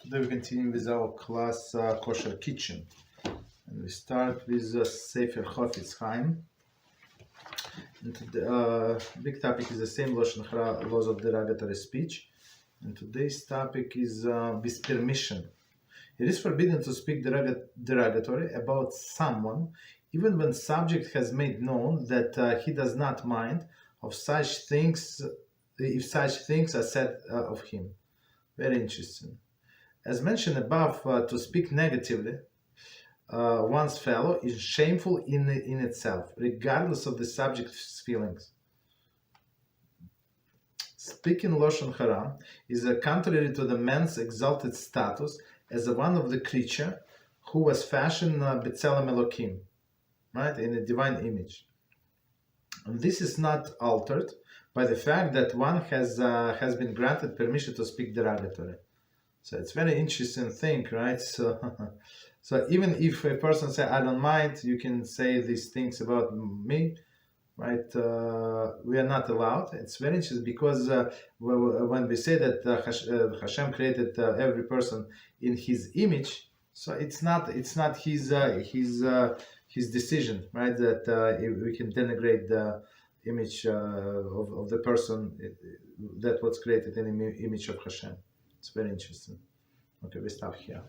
Today we continue with our class Kosher Kitchen, and we start with Sefer Chofetz Chaim. And the big topic is the same Lashon Hara, laws of derogatory speech. And today's topic is with permission. It is forbidden to speak derogatory about someone, even when subject has made known that he does not mind of such things, if such things are said of him. Very interesting. As mentioned above, to speak negatively one's fellow is shameful in itself, regardless of the subject's feelings. Speaking Lashon Hara is contrary to the man's exalted status as one of the creature who was fashioned B'Tselem Elokim, right, in a divine image. And this is not altered by the fact that one has been granted permission to speak derogatory. So it's very interesting thing, right? So even if a person say, I don't mind, you can say these things about me, right? We are not allowed. It's very interesting because when we say that Hashem created every person in His image, so it's not his decision, right? That we can denigrate the image of the person that was created in the image of Hashem. It's very interesting. Okay, we stop here.